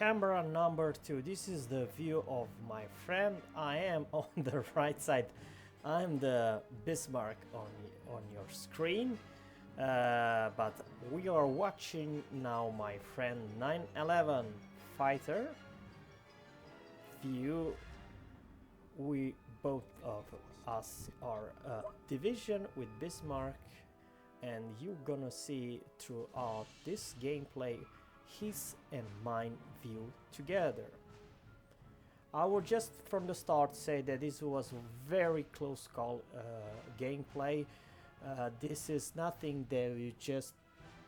camera number 2. This is the view of my friend. I am on the right side. I'm the Bismarck on your screen. But we are watching now my friend 911 fighter view. We both of us are division with Bismarck, and you're gonna see throughout this gameplay his and mine view together. I will just from the start say that this was a very close call gameplay. This is nothing that you just,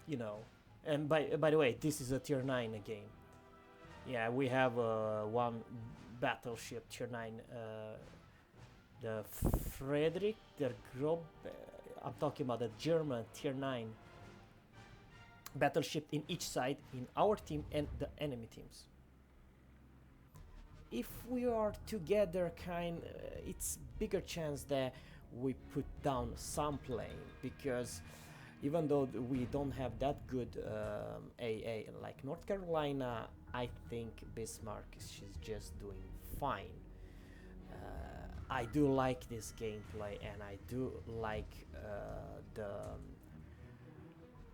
you know, and by the way, this is a tier 9 game. Yeah, we have one battleship tier 9, the Friedrich der Grob. I'm talking about the German tier 9 battleship in each side, in our team and the enemy teams. If we are together, it's bigger chance that we put down some plane, because even though we don't have that good AA like North Carolina, I think Bismarck she's just doing fine. I do like this gameplay, and I do like the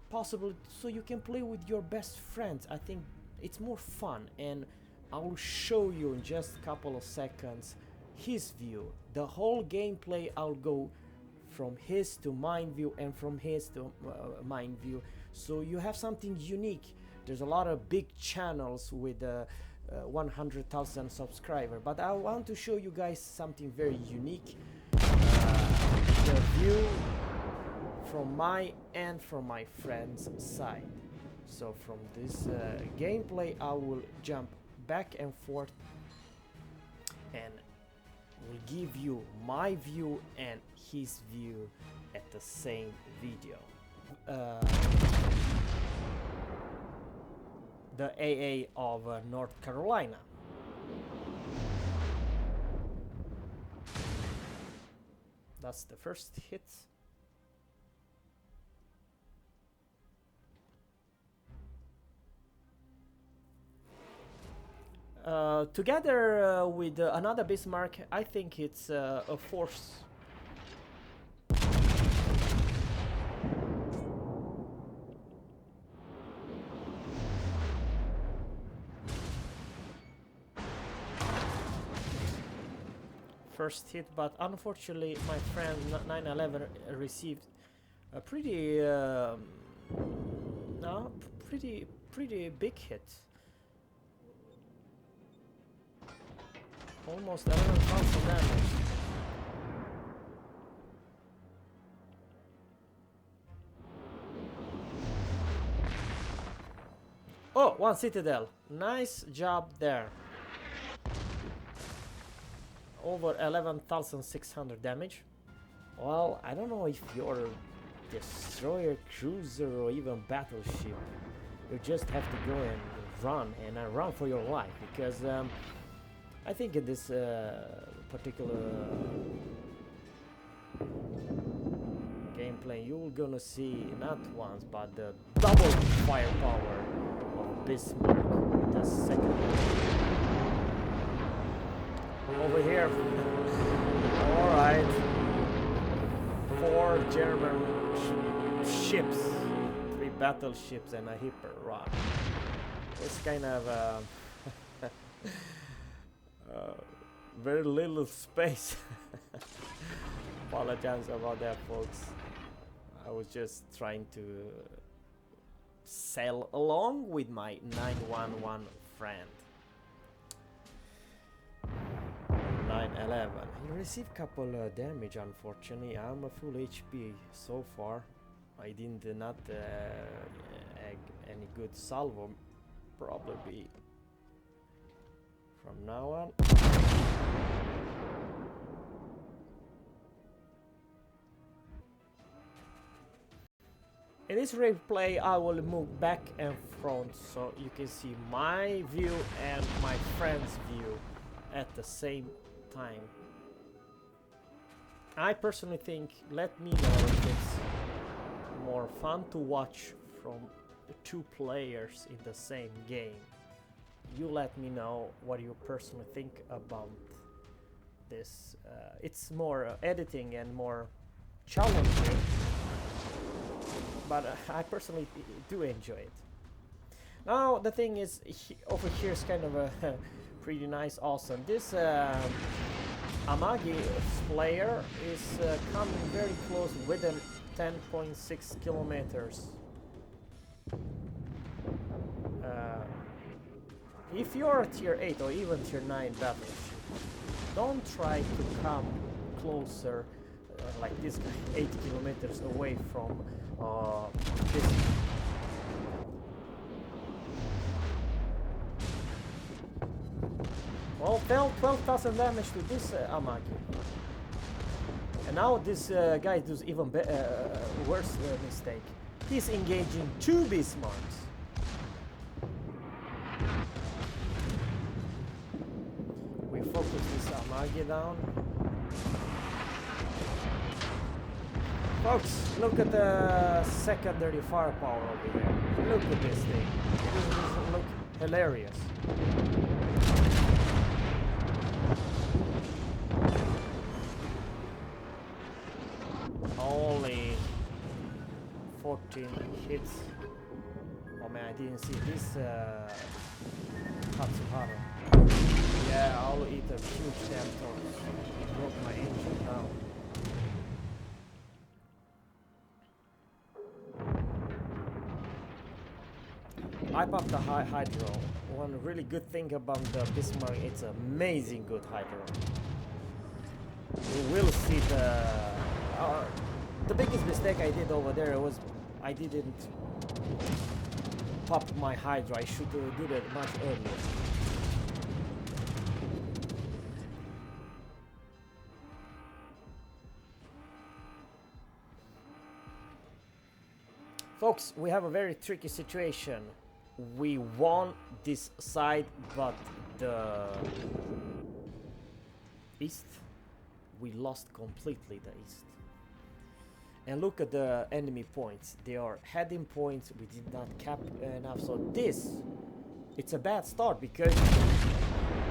possible so you can play with your best friends. I think it's more fun, and I will show you in just a couple of seconds his view. The whole gameplay, I'll go from his to mine view and from his to mine view, so you have something unique. There's a lot of big channels with 100,000 subscribers, but I want to show you guys something very unique. The view from my and from my friend's side. So from this gameplay I will jump back and forth and will give you my view and his view at the same video. The AA of North Carolina. That's the first hit. Together with another Bismarck, I think it's a force. First hit, but unfortunately my friend 911 received a pretty pretty big hit. Almost 11,000 damage. Oh, one citadel. Nice job there. Over 11,600 damage. Well, I don't know if you're destroyer, cruiser, or even battleship. You just have to go and run for your life, because I think in this particular gameplay you're gonna see not once but the double firepower of Bismarck with the second over here. Alright, 4 German ships, 3 battleships and a Hipper rock. It's kind of very little space. Apologize about that, folks. I was just trying to sail along with my 911 friend. 911. He received couple damage, unfortunately. I'm a full HP so far. I did not egg any good salvo. Probably from now on. In this replay I will move back and front so you can see my view and my friend's view at the same time. I personally think, let me know if it's more fun to watch from the 2 players in the same game. you let me know what you personally think about this. It's more editing and more challenging, but I personally do enjoy it. Now the thing is, over here is kind of a pretty nice, awesome. This Amagi player is coming very close within 10.6 kilometers. If you're a tier 8 or even tier 9 battleship, don't try to come closer like this guy, 8 kilometers away from this. Well, 12,000 damage to this Amagi. And now this guy does even worse mistake. He's engaging 2 Bismarcks. We focus this Amagi down. Folks, look at the secondary firepower over here. Look at this thing. It doesn't look hilarious. Only 14 hits. Oh man, I didn't see this Katsuhara. Yeah, I'll eat a huge damn torch. Broke my engine down. I popped the Hydro. One really good thing about the Bismarck, it's amazing good Hydro. We will see the biggest mistake I did over there was I didn't pop my Hydro. I should do that much earlier. Folks, we have a very tricky situation. We won this side, but the east, we lost completely the east. And look at the enemy points. They are heading points. We did not cap enough. So this, it's a bad start because,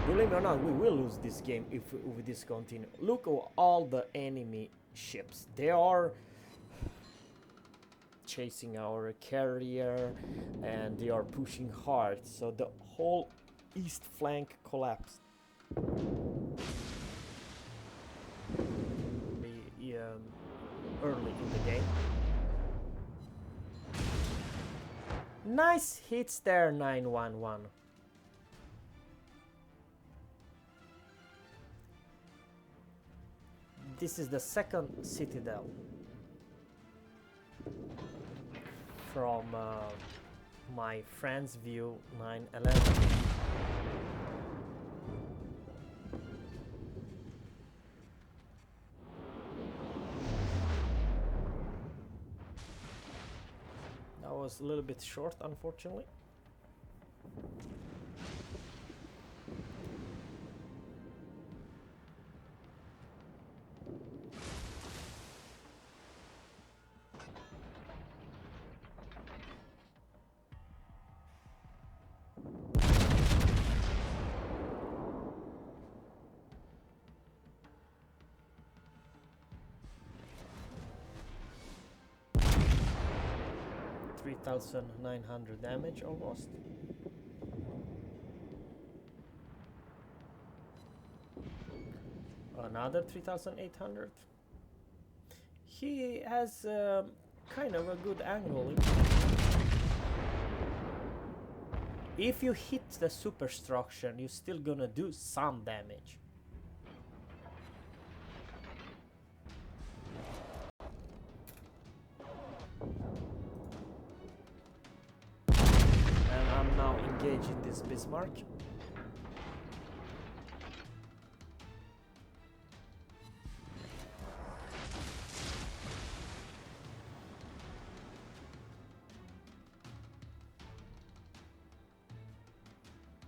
believe it or not, we will lose this game if we discontinue. Look at all the enemy ships. They are chasing our carrier and they are pushing hard, so the whole east flank collapsed. Early in the game. Nice hits there, 911. This is the second citadel from my friend's view, 911. That was a little bit short, unfortunately. $3,900 damage almost. Another 3,800. He has kind of a good angle. If you hit the superstructure, you're still gonna do some damage. Engage in this Bismarck.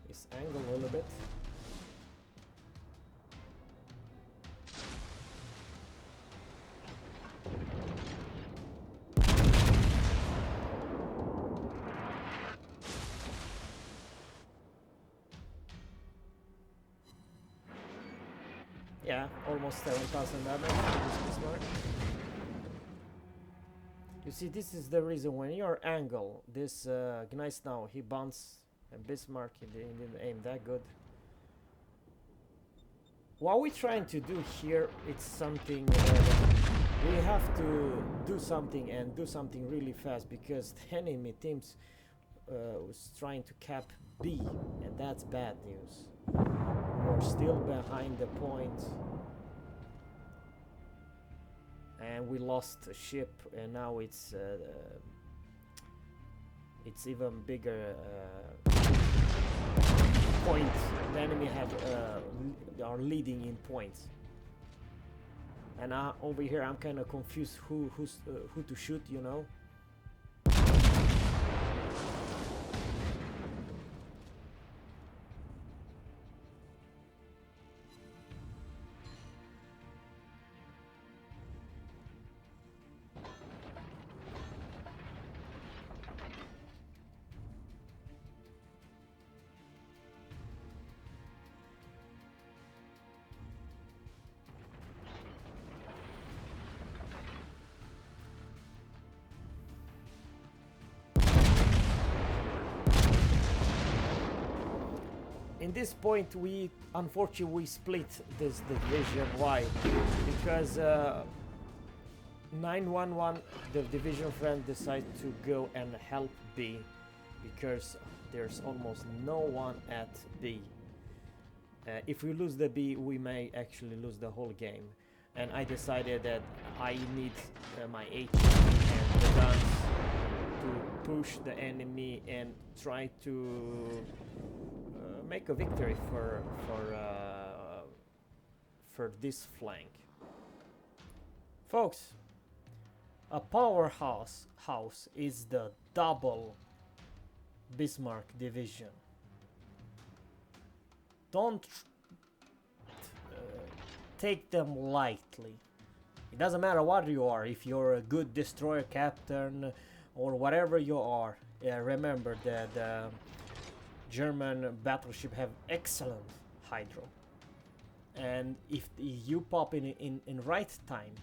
This angle a little bit. Yeah, almost 7,000 damage to this Bismarck. You see, this is the reason when you're angle, this Gneis now, he bounce, and Bismarck, he didn't aim that good. What we're trying to do here, it's something, we have to do something and do something really fast, because the enemy teams was trying to cap B, and that's bad news. We're still behind the point. And we lost a ship, and now it's even bigger point. The enemy have are leading in points, and over here I'm kind of confused who to shoot, you know. In this point, we unfortunately split this division. Why? Because 911, the division friend, decided to go and help B, because there's almost no one at B. If we lose the B, we may actually lose the whole game. And I decided that I need my HP and the guns to push the enemy and try to make a victory for this flank. Folks, a powerhouse is the Dubble Bismark division. Don't take them lightly. It doesn't matter what you are, if you're a good destroyer captain or whatever you are. Remember that German battleship have excellent hydro, and if you pop in right time,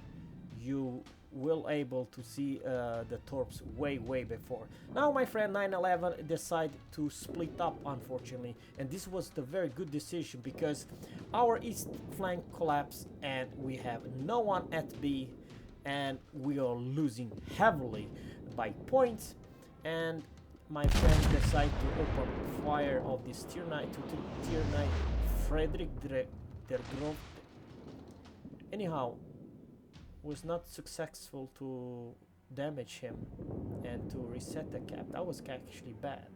you will able to see the torps way before. Now my friend 911 decided to split up, unfortunately, and this was the very good decision, because our east flank collapsed and we have no one at B, and we are losing heavily by points, and my friend decided to open fire of this tier 9 to tier 9 Frederick der Grote. Anyhow, was not successful to damage him and to reset the cap. That was actually bad.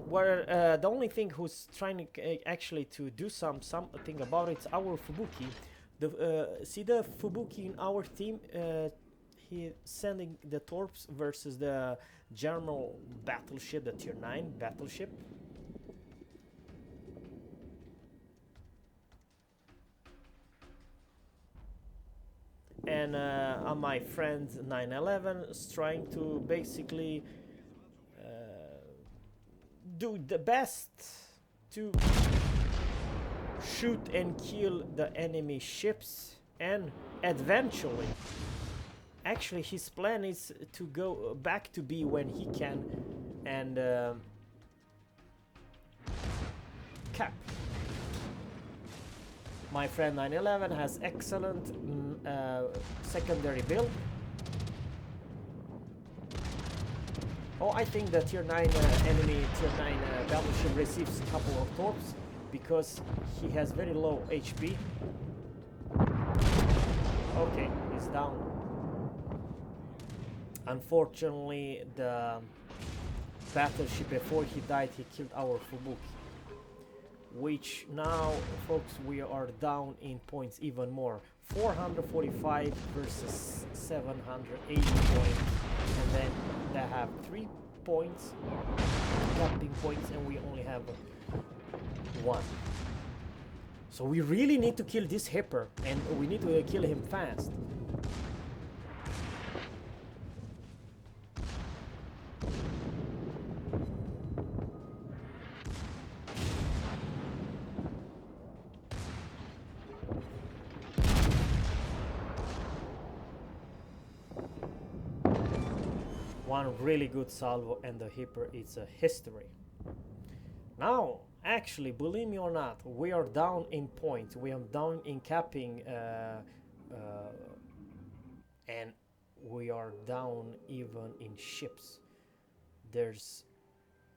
Where the only thing who's trying to actually to do something about it's our Fubuki. See the Fubuki in our team. He sending the torps versus the German battleship, the tier 9 battleship. And my friend 911 is trying to basically do the best to shoot and kill the enemy ships, and eventually, actually his plan is to go back to B when he can and cap. My friend 911 has excellent secondary build. Oh, I think the tier 9 enemy tier 9 battleship receives a couple of torps because he has very low HP. Okay, he's down. Unfortunately, the battleship, before he died, he killed our Fubuki. Which now, folks, we are down in points even more. 445 versus 780 points. And then they have 3 points, capping points, and we only have 1. So we really need to kill this Hipper, and we need to kill him fast. One really good salvo and the hipper is a history. Now, actually, believe me or not, we are down in points. We are down in capping, and we are down even in ships.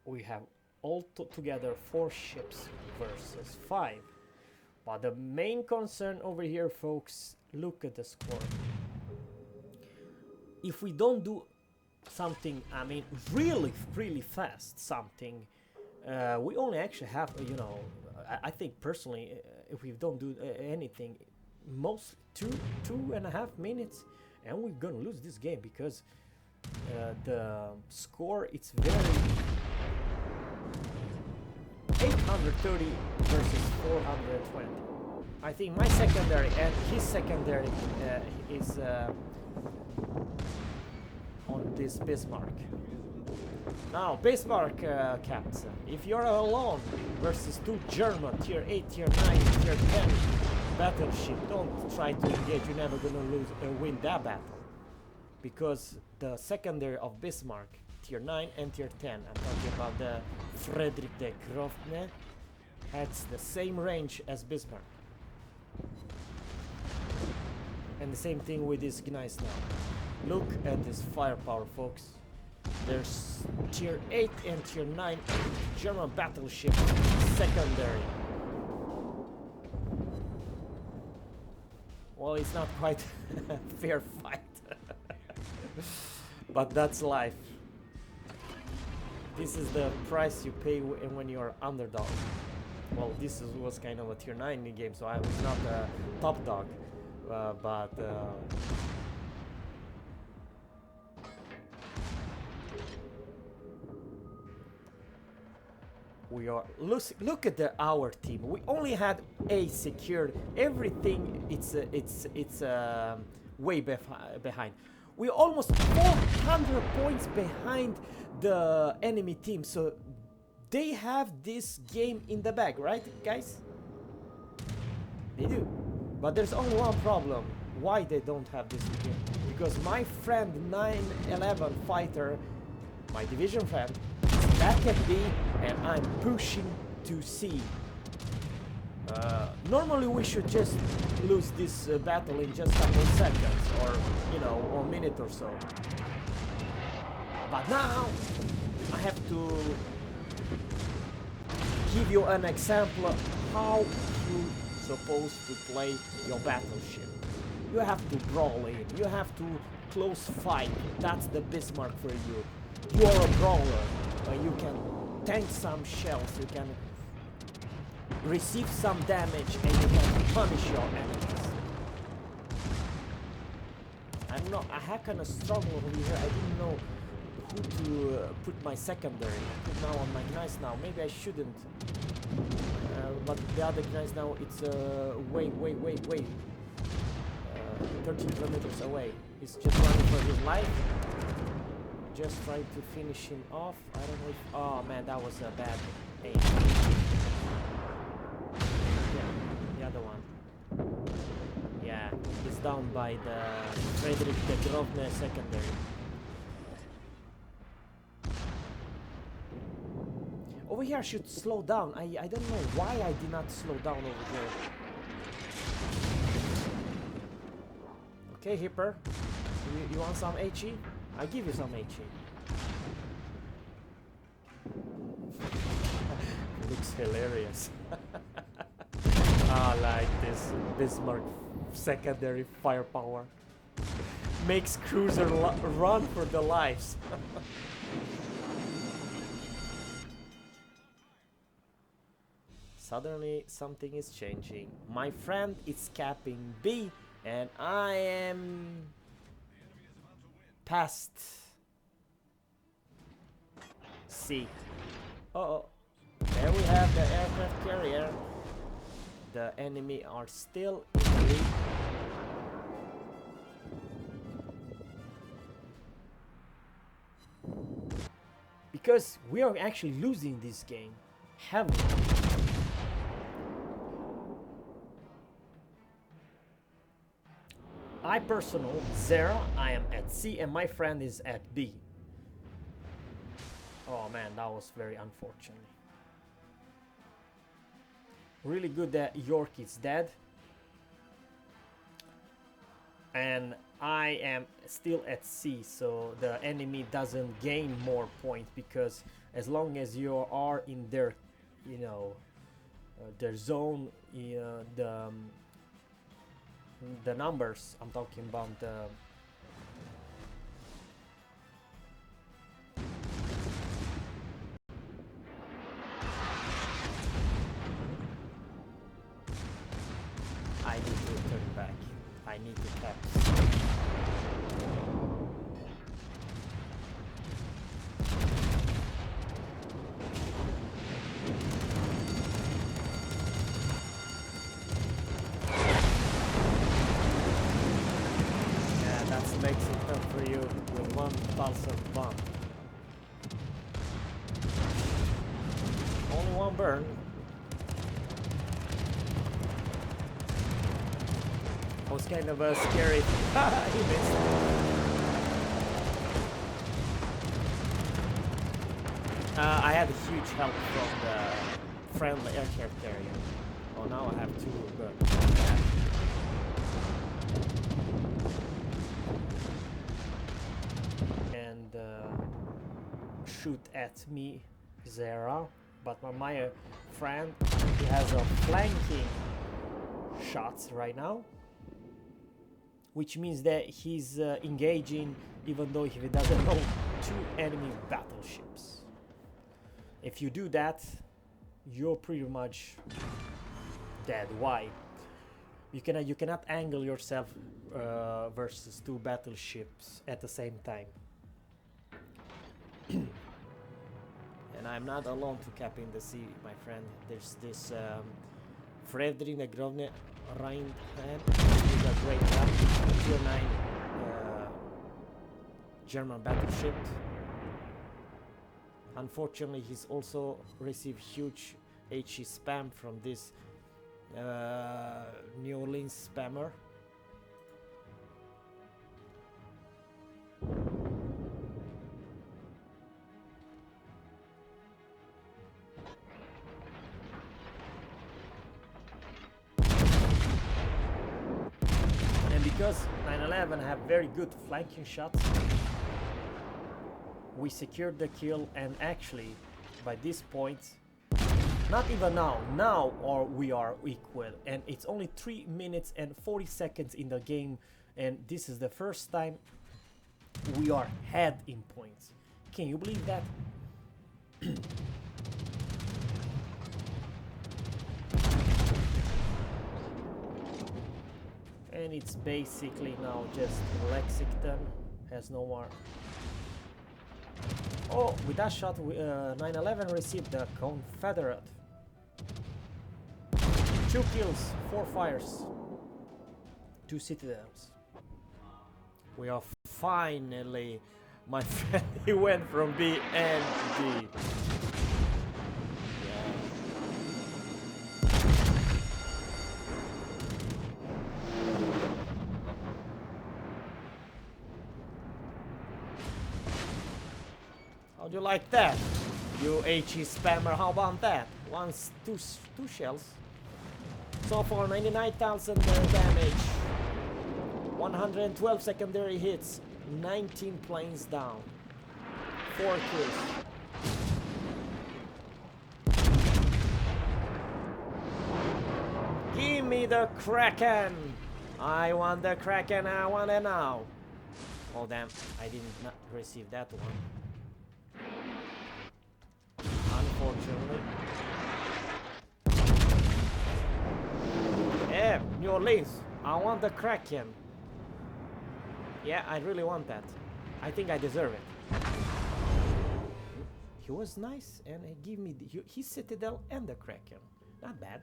We have all together 4 ships versus 5. But the main concern over here, folks, look at the score. If we don't do something, I mean, really fast something, we only actually have, you know, I think personally, if we don't do anything, most 2.5 minutes, and we're gonna lose this game because the score, it's very 830 versus 420. I think my secondary and his secondary is on this Bismarck. Now, Bismarck captain, if you're alone versus 2 German tier 8, tier 9, tier 10 battleship, don't try to engage. You're never gonna win that battle, because the secondary of Bismarck, tier 9 and tier 10, I'm talking about the Frederick de Grofne, has the same range as Bismarck. And the same thing with these guys now. Look at this firepower, folks. There's tier 8 and tier 9 German battleship secondary. Well, it's not quite a fair fight. But that's life. This is the price you pay when you're underdog. Well, this was kind of a tier 9 game, so I was not a top dog. We are look at our team. We only had A secured. Everything it's way behind. We're almost 400 points behind the enemy team. So they have this game in the bag, right, guys? They do. But there's only one problem. Why they don't have this game? Because my friend 911 fighter, my division friend, is back at B, and I'm pushing to C. Normally we should just lose this battle in just a couple seconds, or you know, or a minute or so. But now I have to give you an example of how you supposed to play your battleship. You have to brawl in, you have to close fight. That's the Bismarck for you. You are a brawler. You can tank some shells, you can receive some damage, and you can punish your enemies. I had kind of struggle over here. I didn't know who to put my secondary. I put now on my Gnice now. Maybe I shouldn't. But the other Gnice now, it's way 13 kilometers away. He's just running for his life. Just trying to finish him off. I don't know if... Oh man, that was a bad aim. Yeah, the other one. Yeah, he's down by the Frederick de Grofne secondary. Over here I should slow down. I don't know why I did not slow down over here. Okay, Hipper. You want some HE? I'll give you some HE. Looks hilarious. I like this Bismarck secondary firepower. Makes cruiser run for their lives. Suddenly something is changing. My friend is capping B, and I am past C. Uh-oh. There we have the aircraft carrier. The enemy are still in the lead. Because we are actually losing this game heavily. I personal, Zera, I am at C and my friend is at B. Oh man, that was very unfortunate. Really good that York is dead. And I am still at sea, so the enemy doesn't gain more points, because as long as you are in their, you know, their zone, the numbers I'm talking about, I need to turn back. I need to tap. Yeah, that makes it tough for you with one pulsar bomb. Only one burn. Was kind of scary. He missed. I had a huge help from the friendly aircraft carrier. Oh, now I have two, but and shoot at me, Zera. But my friend, he has a flanking shots right now, which means that he's engaging even though he doesn't know two enemy battleships. If you do that, you're pretty much dead. Why? You cannot angle yourself versus two battleships at the same time. And I'm not alone to cap in the sea, my friend. There's this Fredrik Negrovne Rheinham, is a great map, Tier 9 German battleship. Unfortunately, he's also received huge HE spam from this New Orleans spammer. Because 9/11 have very good flanking shots, we secured the kill, and actually by this point, not even now or we are equal, and it's only 3 minutes and 40 seconds in the game, and this is the first time we are ahead in points. Can you believe that? And it's basically now just Lexington has no more. Oh, with that shot, 9/11 received the Confederate. 2 kills, 4 fires, 2 citadels. We are finally, my friend, he went from B and D. How'd you like that? You HE spammer, how about that? Two shells. So far 99,000 damage. 112 secondary hits. 19 planes down. 4 kills. Give me the Kraken! I want the Kraken, I want it now. Oh damn, I did not receive that one. Unfortunately. Yeah, New Orleans, I want the Kraken. Yeah, I really want that. I think I deserve it. He was nice and he gave me his Citadel and the Kraken. Not bad.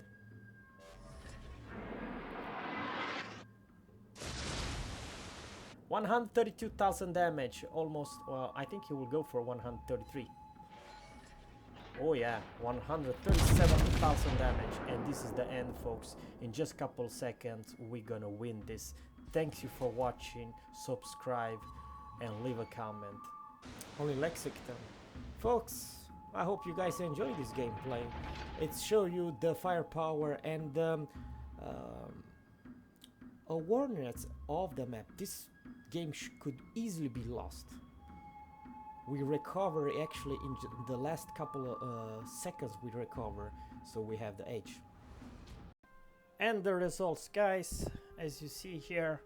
$132,000 damage, almost. Well, I think he will go for 133. Oh yeah, 137,000 damage, and this is the end, folks. In just a couple seconds, we're gonna win this. Thank you for watching. Subscribe and leave a comment. Only Lexington Folks, I hope you guys enjoy this gameplay. It shows you the firepower and awareness of the map. This game could easily be lost. We recover actually in the last couple of seconds we recover, so we have the edge. And the results, guys, as you see here,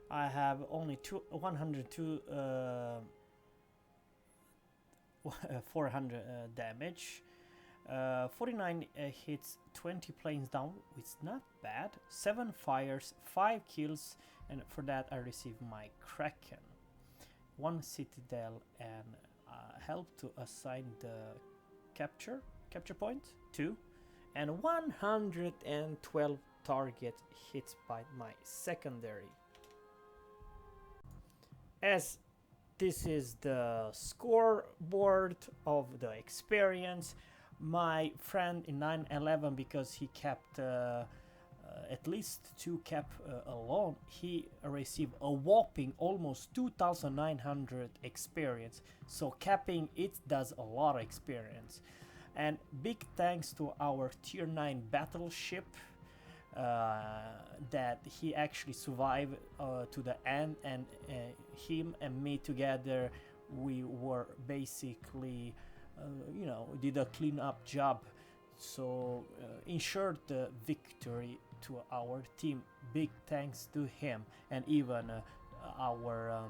I have only 102 400 damage, 49 hits, 20 planes down, which is not bad, 7 fires, 5 kills, and for that I received my Kraken, 1 citadel, and help to assign the capture point 2, and 112 target hits by my secondary. As this is the scoreboard of the experience, my friend in 9/11, because he kept at least 2 cap alone, he received a whopping almost 2,900 experience. So capping, it does a lot of experience. And big thanks to our tier 9 battleship that he actually survived to the end, and him and me together, we were basically you know, did a clean-up job, so ensured the victory to our team. Big thanks to him, and even our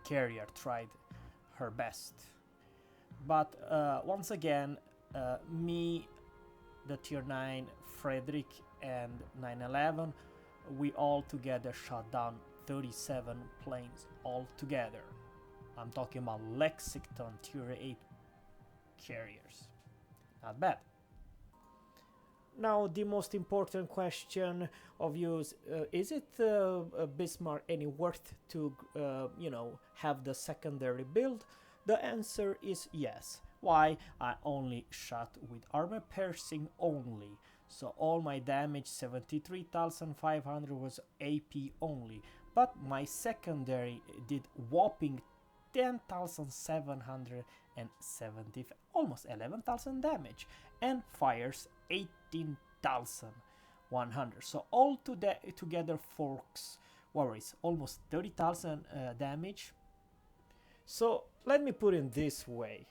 carrier tried her best. But once again, me, the tier 9, Frederick, and 9/11, we all together shot down 37 planes all together. I'm talking about Lexington tier 8 carriers. Not bad. Now the most important question of you is it Bismarck any worth to you know, have the secondary build? The answer is yes. Why? I only shot with armor piercing only, so all my damage 73,500 was AP only, but my secondary did whopping 10,770, almost 11,000 damage, and fires 18,100. So all together, folks, worries almost 30,000 damage. So let me put it this way: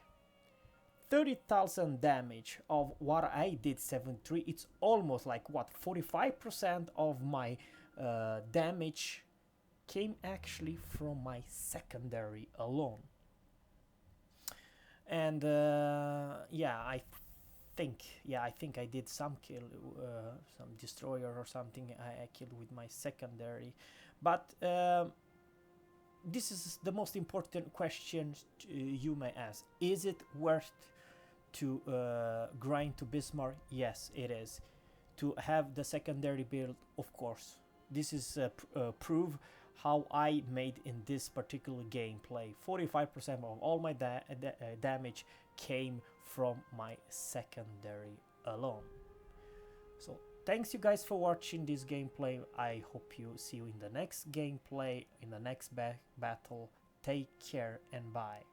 30,000 damage of what I did 73. It's almost like what, 45% of my damage came actually from my secondary alone. And yeah, I think I did some kill, some destroyer or something I killed with my secondary. But this is the most important question you may ask: is it worth to grind to Bismarck? Yes, it is. To have the secondary build, of course. This is proof how I made in this particular gameplay. 45% of all my damage came from my secondary alone. So thanks you guys for watching this gameplay. I hope you see you in the next gameplay, in the next battle. Take care and bye.